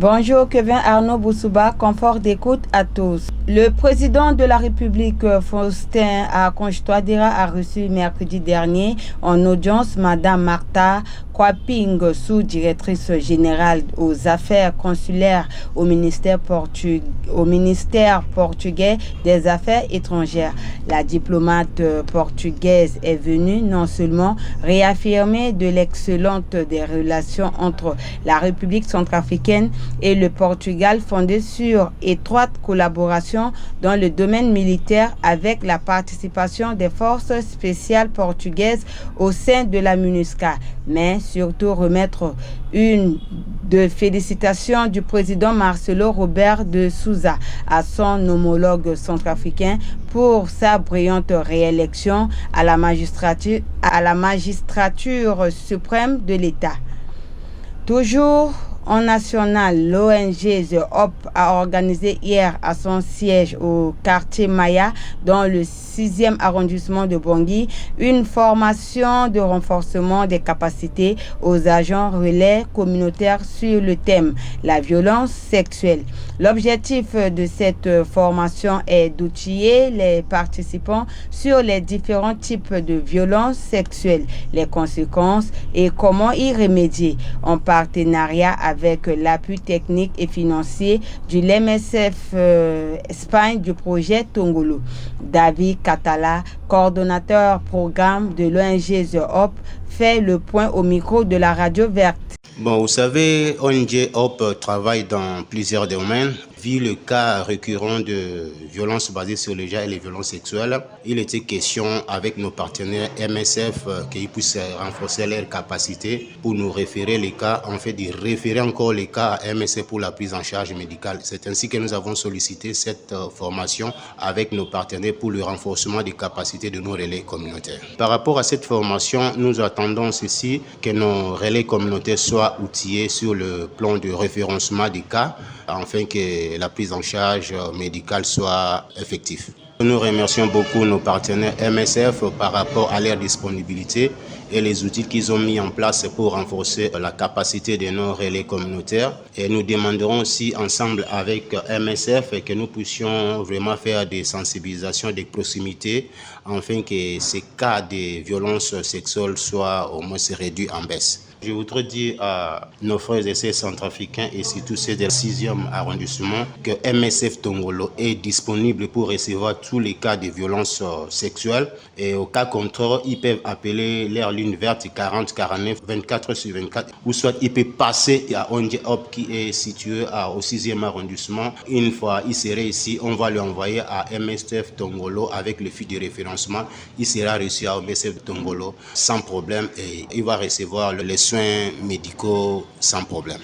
Bonjour Kevin Arnaud Boussouba, confort d'écoute à tous. Le président de la République, Faustin Archange Touadéra, a reçu mercredi dernier en audience Madame Martha Kwaping, sous-directrice générale aux affaires consulaires au ministère portugais des Affaires étrangères. La diplomate portugaise est venue non seulement réaffirmer de l'excellente des relations entre la République centrafricaine et le Portugal, fondée sur étroite collaboration dans le domaine militaire avec la participation des forces spéciales portugaises au sein de la MINUSCA, mais surtout remettre une de félicitations du président Marcelo Rebelo de Sousa à son homologue centrafricain pour sa brillante réélection à la magistrature suprême de l'État. Toujours en national, l'ONG The Hope a organisé hier à son siège au quartier Maya, dans le 6e arrondissement de Bangui, une formation de renforcement des capacités aux agents relais communautaires sur le thème « La violence sexuelle ». L'objectif de cette formation est d'outiller les participants sur les différents types de violences sexuelles, les conséquences et comment y remédier, en partenariat avec l'appui technique et financier du MSF Espagne du projet Tongolo. David Catala, coordonnateur programme de l'ONG The Hope, fait le point au micro de la radio verte. Bon, vous savez, ONG Hope travaille dans plusieurs domaines. Vu le cas récurrent de violences basées sur le genre et les violences sexuelles, il était question avec nos partenaires MSF qu'ils puissent renforcer leurs capacités pour nous référer les cas, en fait de référer encore les cas à MSF pour la prise en charge médicale. C'est ainsi que nous avons sollicité cette formation avec nos partenaires pour le renforcement des capacités de nos relais communautaires. Par rapport à cette formation, nous attendons ceci, que nos relais communautaires soient outillés sur le plan de référencement des cas, afin que la prise en charge médicale soit effective. Nous remercions beaucoup nos partenaires MSF par rapport à leur disponibilité et les outils qu'ils ont mis en place pour renforcer la capacité de nos relais communautaires. Et nous demanderons aussi ensemble avec MSF que nous puissions vraiment faire des sensibilisations de proximité afin que ces cas de violences sexuelles soient au moins réduits en baisse. Je voudrais dire à nos frères et sœurs centrafricains et surtout ceux du 6e arrondissement que MSF Tongolo est disponible pour recevoir tous les cas de violences sexuelles. Et au cas contraire, ils peuvent appeler leur ligne verte 40 49 24/24 ou soit ils peuvent passer à ONG Hope qui est situé au 6e arrondissement. Une fois il serait ici, on va lui envoyer à MSF Tongolo avec le fil de référencement. Il sera reçu à MSF Tongolo sans problème et il va recevoir les soins médicaux sans problème.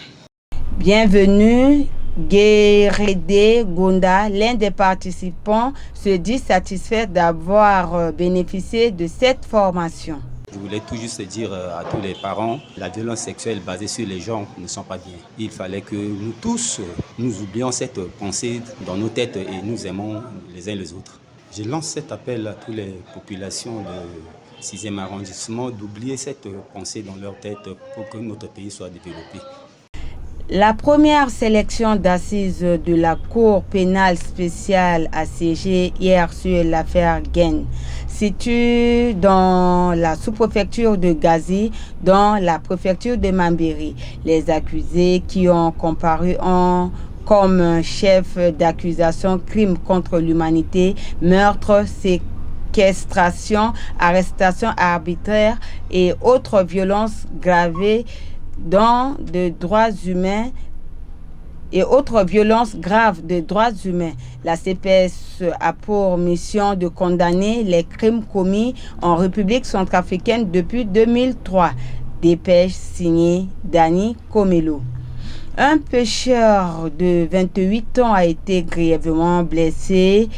Bienvenue, Guérédé Gonda, l'un des participants, se dit satisfait d'avoir bénéficié de cette formation. Je voulais tout juste dire à tous les parents, la violence sexuelle basée sur les genres ne sont pas bien. Il fallait que nous tous, nous oublions cette pensée dans nos têtes et nous aimons les uns les autres. Je lance cet appel à toutes les populations de 6e arrondissement d'oublier cette pensée dans leur tête pour que notre pays soit développé. La première sélection d'assises de la Cour pénale spéciale a siégé hier sur l'affaire Gaine, située dans la sous-préfecture de Gazi, dans la préfecture de Mambéry. Les accusés qui ont comparu comme chef d'accusation crime contre l'humanité, meurtre, séquestration, arrestation arbitraire et autres violences gravées dans de droits humains et autres violences graves de droits humains. La CPS a pour mission de condamner les crimes commis en République centrafricaine depuis 2003. Dépêche signée Dani Komelo. Un pêcheur de 28 ans a été grièvement blessé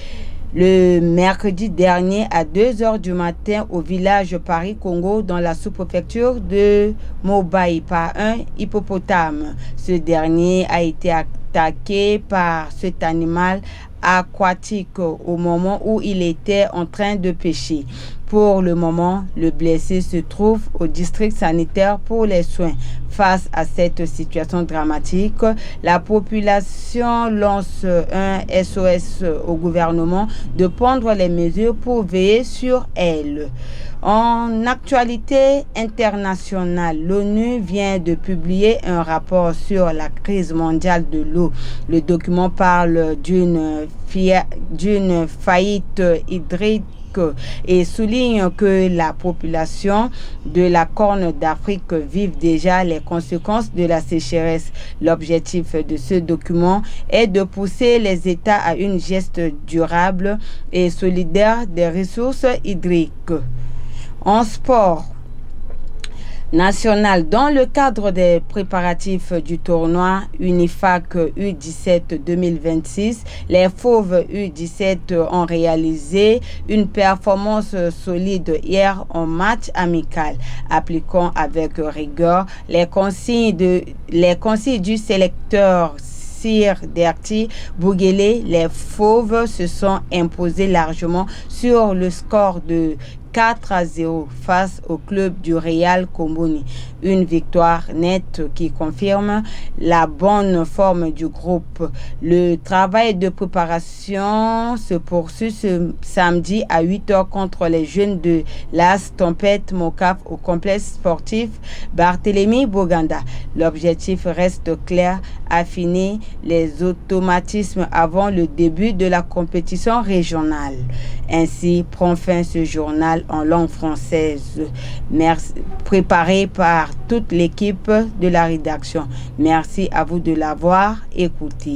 le mercredi dernier à 2h du matin au village Paris-Congo dans la sous-préfecture de Mobaï par un hippopotame. Ce dernier a été attaqué par cet animal aquatique au moment où il était en train de pêcher. Pour le moment, le blessé se trouve au district sanitaire pour les soins. Face à cette situation dramatique, la population lance un SOS au gouvernement de prendre les mesures pour veiller sur elle. En actualité internationale, l'ONU vient de publier un rapport sur la crise mondiale de l'eau. Le document parle d'une faillite hydrique et souligne que la population de la Corne d'Afrique vit déjà les conséquences de la sécheresse. L'objectif de ce document est de pousser les États à une gestion durable et solidaire des ressources hydriques. En sport national, dans le cadre des préparatifs du tournoi Unifac U17 2026, les Fauves U17 ont réalisé une performance solide hier en match amical. Appliquant avec rigueur les consignes du sélecteur Sir Derti Bouguélé, les Fauves se sont imposés largement sur le score de 4-0 face au club du Real Comboni. Une victoire nette qui confirme la bonne forme du groupe. Le travail de préparation se poursuit ce samedi à 8h contre les jeunes de l'AS Tempête Mocaf au complexe sportif Barthélemy Boganda. L'objectif reste clair, affiner les automatismes avant le début de la compétition régionale. Ainsi prend fin ce journal en langue française, préparé par toute l'équipe de la rédaction. Merci à vous de l'avoir écouté.